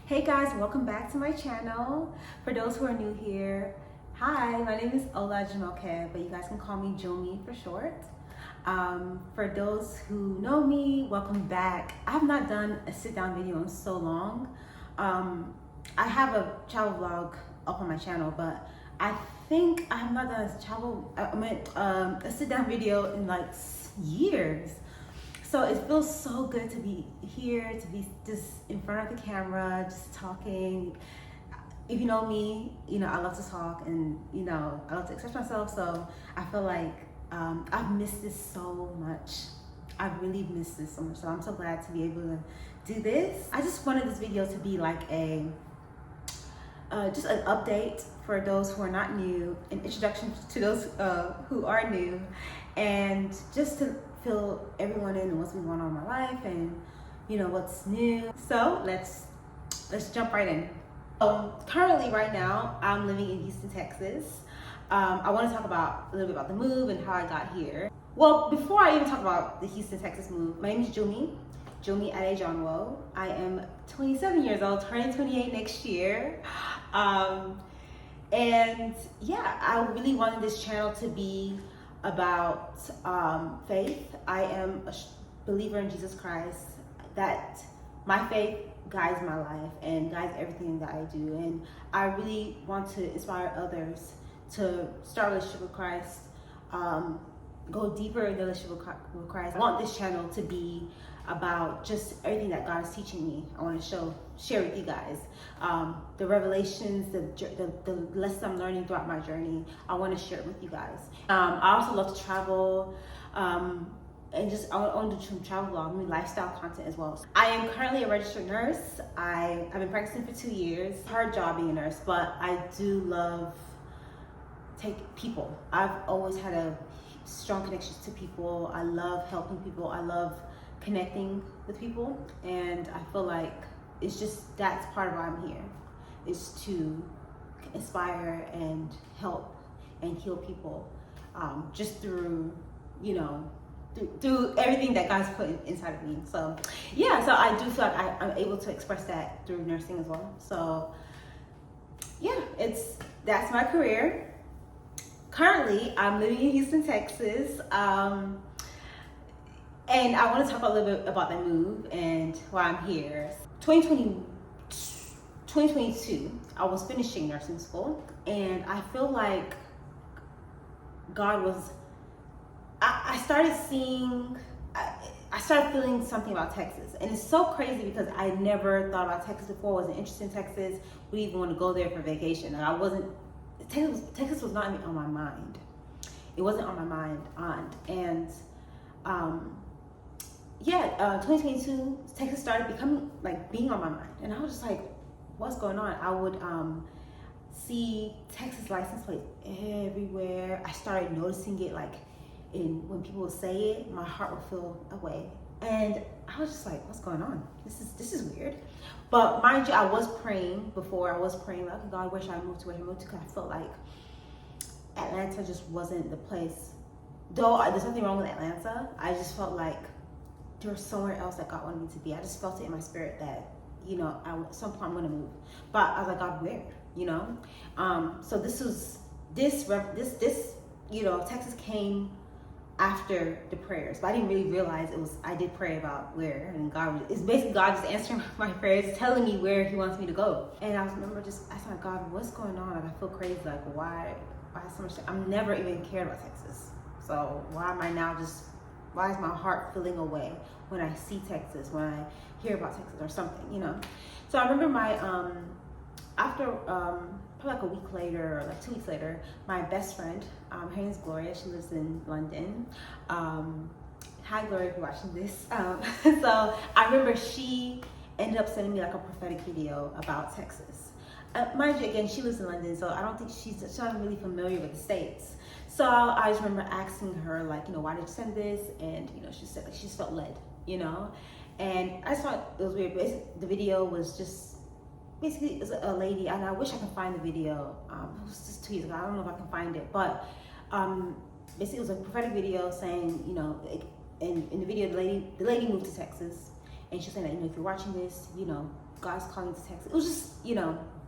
Hey guys, welcome back to my channel. For those who are new here, hi, my name is Ola Jumoke, but you guys can call me Jomi for short. For those who know me, welcome back. I have not done a sit-down video in so long. I have a travel vlog up on my channel, but I think I have not done a sit-down video in like years. So it feels so good to be here, to be just in front of the camera, just talking. If you know me, you know I love to talk and I love to express myself. So I feel like I've missed this so much. I've really missed this so much. So I'm so glad to be able to do this. I just wanted this video to be like just an update for those who are not new, an introduction to those who are new, and just to fill everyone in on what's been going on in my life and what's new. So let's jump right in. Currently, right now, I'm living in Houston, Texas. I want to talk about a little bit about the move and how I got here. Well, before I even talk about the Houston, Texas move, my name is Jomi Adejonwo. I am 27 years old, turning 28 next year. And yeah, I really wanted this channel to be about faith. I am a believer in Jesus Christ, that my faith guides my life and guides everything that I do. And I really want to inspire others to start a relationship with Christ, go deeper in the relationship with Christ. I want this channel to be about just everything that God is teaching me. I want to share with you guys the revelations, the lessons I'm learning throughout my journey. I want to share it with you guys. I also love to travel, and just I want to do some travel vlog, lifestyle content as well. I am currently a registered nurse. I've been practicing for 2 years. Hard job being a nurse, but I do love people. I've always had a strong connection to people. I love helping people. I love connecting with people, and I feel like that's part of why I'm here, is to inspire and help and heal people, just through through everything that God's put inside of me. So yeah, so I do feel like I'm able to express that through nursing as well. So yeah, that's my career. Currently, I'm living in Houston, Texas. And I want to talk a little bit about the move and why I'm here. 2022, I was finishing nursing school, and I feel like God was, I started feeling something about Texas. And it's so crazy because I never thought about Texas before, wasn't interested in Texas, would even want to go there for vacation. And Texas was not even on my mind. It wasn't on my mind. And 2022, Texas started being on my mind, and I was just like, what's going on? I would see Texas license plates everywhere. I started noticing it when people would say it, my heart would feel away, and I was just like, what's going on? This is weird. But mind you, I was praying before. I was praying like, God, where should I move to? Where should I move to? Because I felt like Atlanta just wasn't the place. Though there's nothing wrong with Atlanta, I just felt like there was somewhere else that God wanted me to be. I just felt it in my spirit that, at some point I'm gonna move. But I was like, God, where? So Texas came after the prayers, but I didn't really realize I did pray about where, and it's basically God just answering my prayers, telling me where He wants me to go. And I remember just asking my God, what's going on? Like, I feel crazy. Like, why so much? I'm never even cared about Texas. So why is my heart feeling away when I see Texas, when I hear about Texas or something, So I remember after probably like a week later or like 2 weeks later, my best friend, her name is Gloria, she lives in London. Hi Gloria, if you're watching this. So I remember she ended up sending me like a prophetic video about Texas. Mind you, again, she lives in London, so I don't think she's not really familiar with the States. So I just remember asking her, why did you send this? And, she said, she just felt led, And I just thought it was weird. The video was just, basically, it was a lady, and I wish I could find the video. It was just 2 years ago. I don't know if I can find it. But basically, it was a prophetic video saying, in the video, the lady moved to Texas. And she's saying that, if you're watching this, God's calling to Texas. It was just,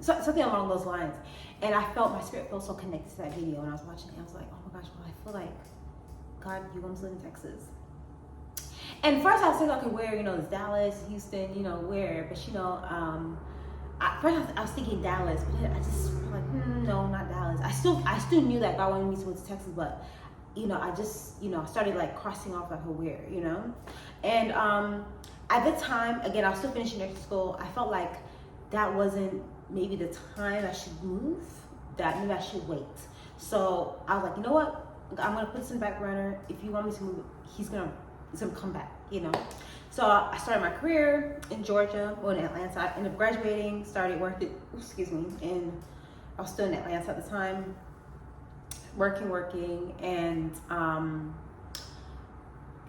something along those lines. And my spirit felt so connected to that video. And I was watching it, I was like, oh my gosh, well, I feel like, God, you want me to live in Texas. And first I was thinking, okay, where, it's Dallas, Houston, where, but first I was thinking Dallas, but then I just was like, no, not Dallas. I still knew that God wanted me to move to Texas, but I started like crossing off like where, and at the time, again, I was still finishing nursing school. I felt like that wasn't maybe the time I should move. That maybe I should wait. So I was like, you know what? I'm gonna put this in the back burner. If you want me to move, he's gonna come back, So I started my career in Georgia, in Atlanta. I ended up graduating, started working, and I was still in Atlanta at the time, working, and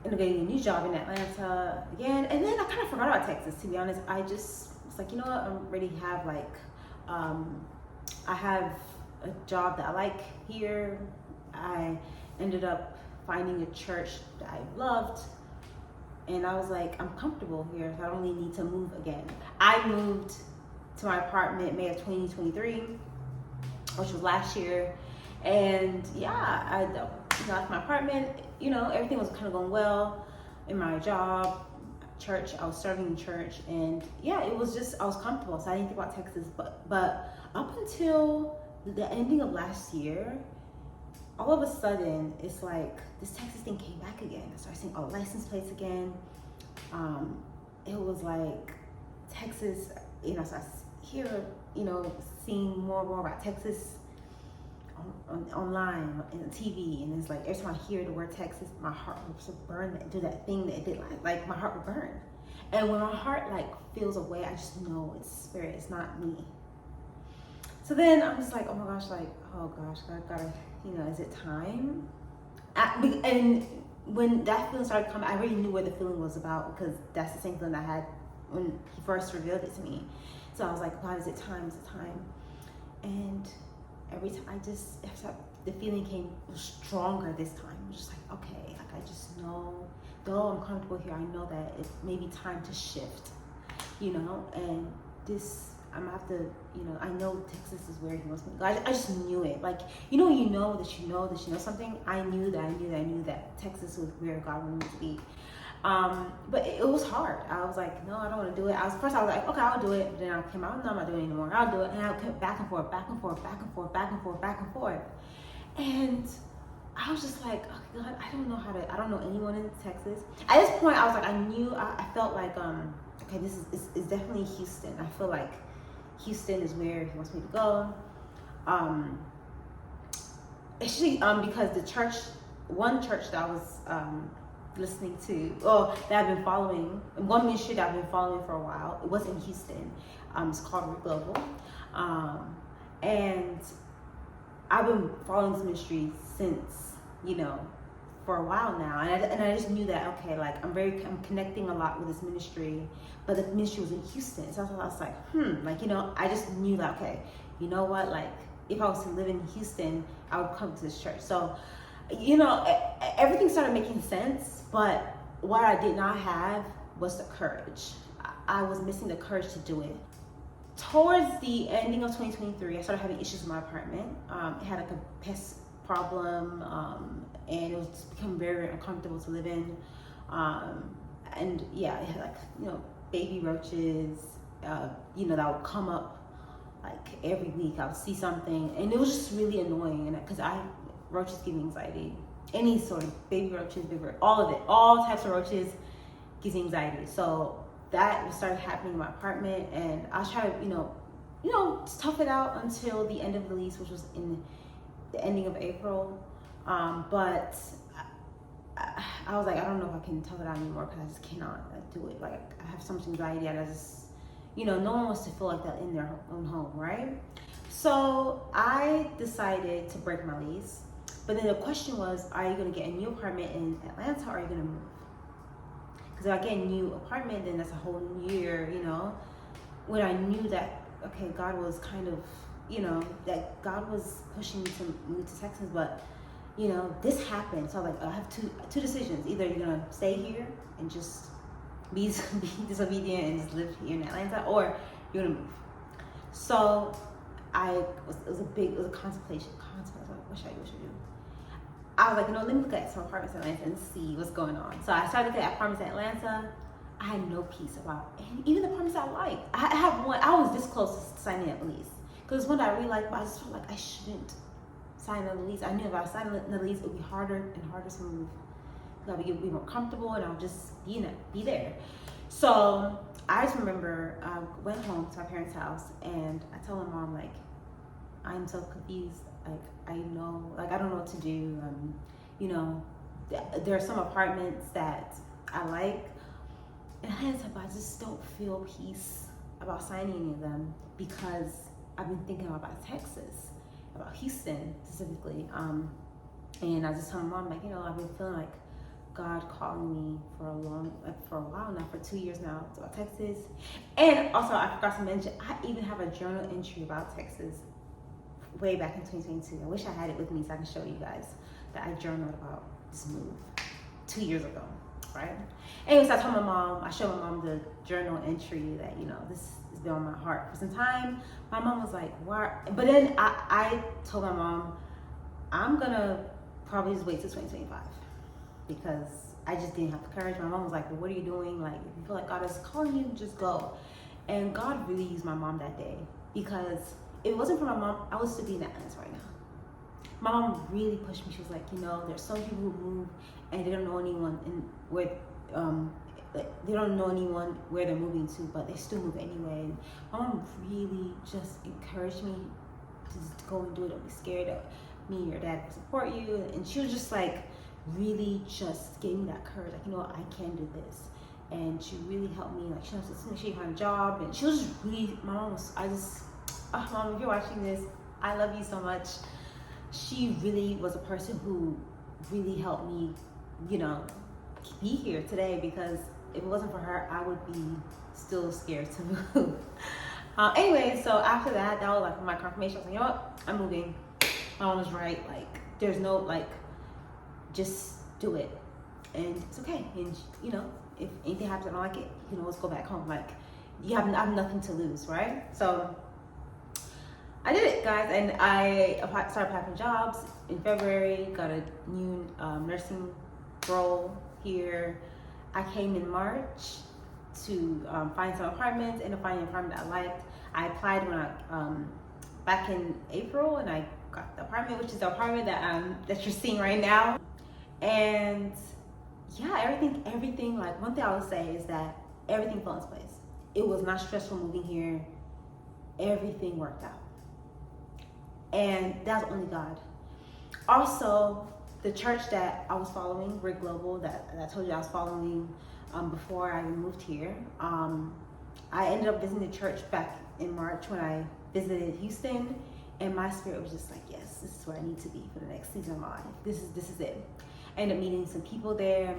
ended up getting a new job in Atlanta again. And then I kind of forgot about Texas, to be honest. I just was like, you know what, I already have I have a job that I like here. I ended up finding a church that I loved, and I was like, I'm comfortable here, so I don't really need to move again. I moved to my apartment May of 2023, which was last year, and yeah, I left my apartment. Everything was kind of going well in my job, church. I was serving in church, and yeah, it was just, I was comfortable, so I didn't think about Texas. But up until the ending of last year, all of a sudden, it's like this Texas thing came back again. I started seeing all license plates again. It was like Texas, so I hear, seeing more and more about Texas online and on TV, and it's like every time I hear the word Texas, my heart would burn, do that thing that it did, like my heart would burn. And when my heart feels away, I just know it's spirit, it's not me. So then I was like, oh my gosh, God gotta, is it time? And when that feeling started coming, I already knew what the feeling was about, because that's the same feeling I had when he first revealed it to me. So I was like, God, is it time? Is it time? And every time the feeling came stronger this time. I was just like, okay, I just know, though I'm comfortable here, I know that it may be time to shift, and this, I'm gonna have to, I know Texas is where he wants me to go. I just knew it. Like, you know something. I knew that Texas was where God wanted me to be. But it was hard. I was like, no, I don't want to do it. First I was like, okay, I'll do it. But then I came out, no, I'm not doing it anymore. I'll do it. And I kept back and forth. And I was just like, oh God, I don't know anyone in Texas. At this point, I was like, I felt like, okay, this is definitely Houston. I feel like Houston is where he wants me to go. Actually, because one church that I was listening to, that I've been following, one ministry that I've been following for a while, it was in Houston. It's called Root Global, and I've been following this ministry since, for a while now, and I just knew that, okay, I'm connecting a lot with this ministry, but the ministry was in Houston, so I was like, I just knew that, okay, you know what, if I was to live in Houston, I would come to this church. So, everything started making sense, but what I did not have was the courage. I was missing the courage to do it. Towards the ending of 2023, I started having issues in my apartment. It had a pest problem, and it was become very, very uncomfortable to live in. And yeah, it had baby roaches, that would come up every week. I would see something, and it was just really annoying. And because roaches give me anxiety. Any sort of baby roaches, all of it, all types of roaches gives me anxiety. So that started happening in my apartment, and I was trying to, tough it out until the end of the lease, which was in the ending of April. But I was like, I don't know if I can tough it out anymore, because I just cannot do it. I have so much anxiety, and I just, no one wants to feel like that in their own home, right? So I decided to break my lease. But then the question was, are you going to get a new apartment in Atlanta, or are you going to move? Because if I get a new apartment, then that's a whole new year, when I knew that, okay, God was kind of, that God was pushing me to move to Texas, but, this happened. So I have two decisions. Either you're going to stay here and just be disobedient and just live here in Atlanta, or you're gonna move. So it was a contemplation. What should I do? I was like, you know, let me look at some apartments in Atlanta and see what's going on. So I started looking at apartments in Atlanta. I had no peace about, and even the apartments I liked. I have one. I was this close to signing a lease because one that I really liked, but I just felt like I shouldn't sign a lease. I knew if I signed the lease, it would be harder and harder to move. I would be more comfortable, and I'll just be there. So I just remember I went home to my parents' house, and I told my mom, like, I'm so confused. Like, I don't know what to do. You know, there are some apartments that I like, and I just don't feel peace about signing any of them because I've been thinking about Texas, about Houston specifically. And I just told my mom, like, you know, I've been feeling like God calling me for a while now, for 2 years now, about Texas. And also, I forgot to mention, I even have a journal entry about Texas way back in 2022. I wish I had it with me so I can show you guys that I journaled about this move 2 years ago, right? Anyways, I showed my mom the journal entry that, you know, this has been on my heart for some time. My mom was like, why? But then I told my mom, I'm gonna probably just wait till 2025 because I just didn't have the courage. My mom was like, well, what are you doing? Like, if you feel like God is calling you, just go. And God really used my mom that day because if it wasn't for my mom, I would still be in Atlanta right now. My mom really pushed me. She was like, you know, there's some people who move and they don't know anyone where they're moving to, but they still move anyway. And my mom really just encouraged me to just go and do it. Don't be scared. Me and your dad will support you. And she was just like, really just gave me that courage. Like, you know what, I can do this. And she really helped me. Like, she wants to make sure you find a job. And she was just really, Mom, if you're watching this, I love you so much. She really was a person who really helped me, you know, be here today, because if it wasn't for her, I would be still scared to move. Anyway, so after that was like my confirmation. I was like, you know what, I'm moving. My mom was right. Like, there's no, like, just do it. And it's okay. And, you know, if anything happens I don't like it, you can always go back home. Like, I have nothing to lose, right? So I did it, guys, and I started applying for jobs in February, got a new nursing role here. I came in March to find some apartments, and to find an apartment I liked. I applied back in April, and I got the apartment, which is the apartment that you're seeing right now. And yeah, everything, like, one thing I would say is that everything fell into place. It was not stressful moving here. Everything worked out. And that's only God. Also, the church that I was following, Brick Global, that I told you I was following before I moved here, I ended up visiting the church back in March when I visited Houston, and my spirit was just like, yes, this is where I need to be for the next season of my life. This is it. I ended up meeting some people there.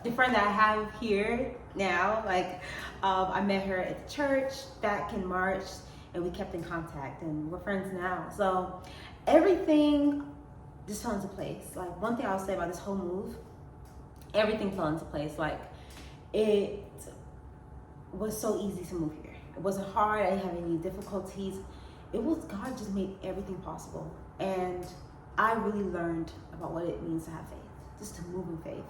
The friend that I have here now, like, I met her at the church back in March, and we kept in contact, and we're friends now. So everything just fell into place. Like, one thing I'll say about this whole move, everything fell into place. Like, it was so easy to move here. It wasn't hard. I didn't have any difficulties. It was God just made everything possible. And I really learned about what it means to have faith, just to move in faith.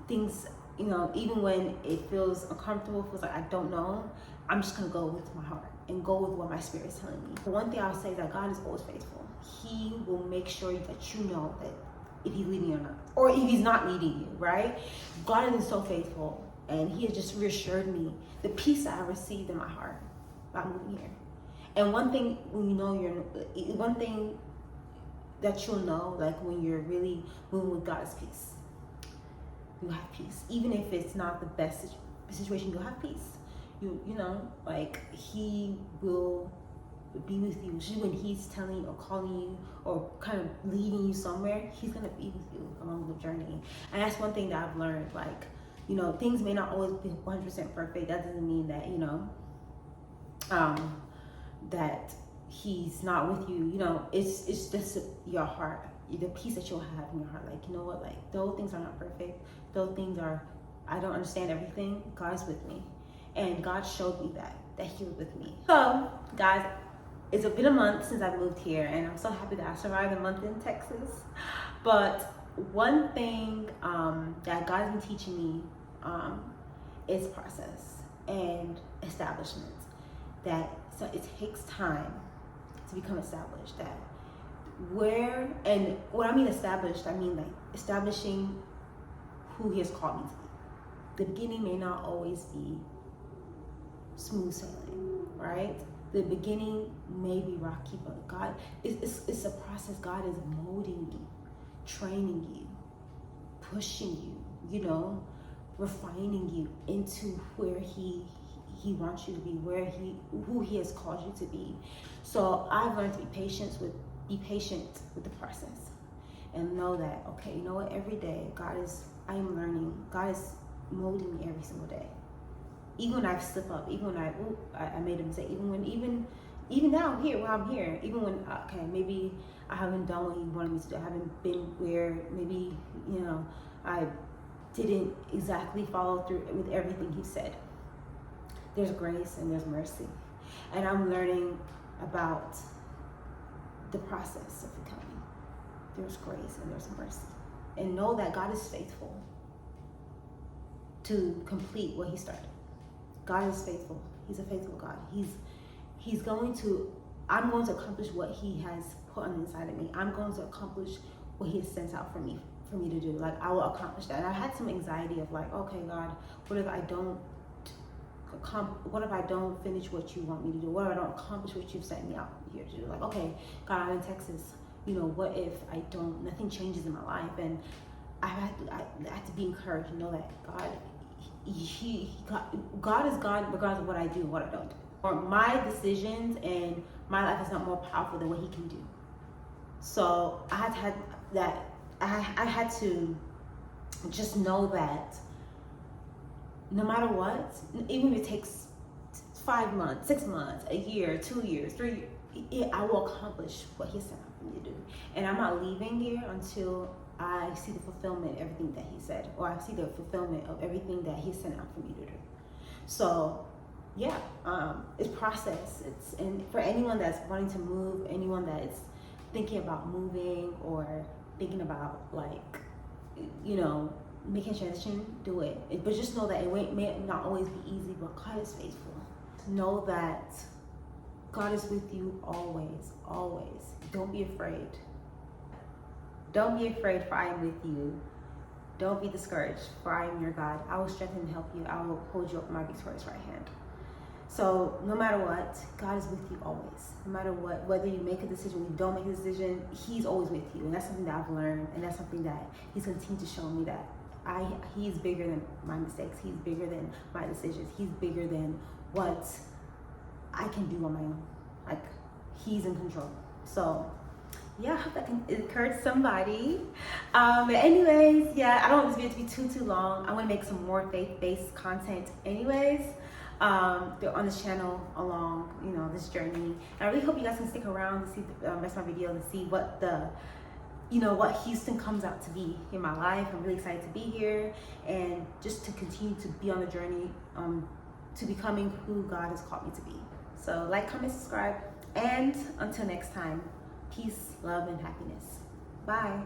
Things, you know, even when it feels uncomfortable, feels like I don't know, I'm just gonna go with my heart and go with what my spirit is telling me. The one thing I'll say is that God is always faithful. He will make sure that you know that if he's leading you or not, or if he's not leading you, right? God is so faithful, and he has just reassured me the peace that I received in my heart by moving here. And one thing, when you know one thing that you'll know, like, when you're really moving with God, is peace. You have peace, even if it's not the best situation. You'll have peace. You know, like, he will be with you. When he's telling or calling you or kind of leading you somewhere, he's gonna be with you along the journey. And that's one thing that I've learned. Like, you know, things may not always be 100% perfect. That doesn't mean that, you know, that he's not with you. You know, it's just your heart, the peace that you'll have in your heart. Like, you know what, like, those things are not perfect. Those things are I don't understand everything, God's with me. And God showed me that he was with me. So, guys, it's been a month since I moved here, and I'm so happy that I survived a month in Texas. But one thing that God's been teaching me is process and establishment. So it takes time to become established. And when I mean established, I mean like establishing who he has called me to be. The beginning may not always be smooth sailing, right? The beginning may be rocky, but God, it's a process. God is molding you, training you, pushing you, refining you into where he wants you to be, who he has called you to be. So I've learned to be patient with the process, and know that, okay, you know what, every day I am learning. God is molding me every single day. Even when I slip up, even when I made a mistake, even now here where I'm here, even when maybe I haven't done what he wanted me to do, I haven't been where maybe I didn't exactly follow through with everything he said. There's grace and there's mercy, and I'm learning about the process of becoming. There's grace and there's mercy, and know that God is faithful to complete what he started. God is faithful. He's a faithful God. I'm going to accomplish what he has put on the inside of me. I'm going to accomplish what he has sent out for me to do. Like, I will accomplish that. And I had some anxiety of like, okay, God, what if I don't finish what you want me to do? What if I don't accomplish what you've sent me out here to do? Like, okay, God, I'm in Texas. What if nothing changes in my life? And I had to be encouraged to know that God is God regardless of what I do and what I don't do. Or my decisions and my life is not more powerful than what he can do. So I had to just know that no matter what, even if it takes 5 months, 6 months, a year, 2 years, 3 years, I will accomplish what he sent out for me to do. And I'm not leaving here until I see the fulfillment of everything that he said, or I see the fulfillment of everything that he sent out for me to do. So yeah, it's process. And for anyone that's wanting to move, anyone that's thinking about moving or thinking about making a transition, do it. But just know that it may not always be easy, but God is faithful. Know that God is with you always, always. Don't be afraid. Don't be afraid, for I am with you. Don't be discouraged, for I am your God. I will strengthen and help you. I will hold you up with my victorious right hand. So no matter what, God is with you always. No matter what, whether you make a decision, you don't make a decision, he's always with you. And that's something that I've learned, and that's something that he's continued to show me, that he's bigger than my mistakes. He's bigger than my decisions. He's bigger than what I can do on my own. Like, he's in control. So yeah, I hope that can encourage somebody. But anyways, yeah, I don't want this video to be too long. I want to make some more faith-based content anyways, on this channel along, this journey. And I really hope you guys can stick around to see the rest of my video and see what what Houston comes out to be in my life. I'm really excited to be here and just to continue to be on the journey to becoming who God has called me to be. So like, comment, subscribe, and until next time, peace, love, and happiness. Bye.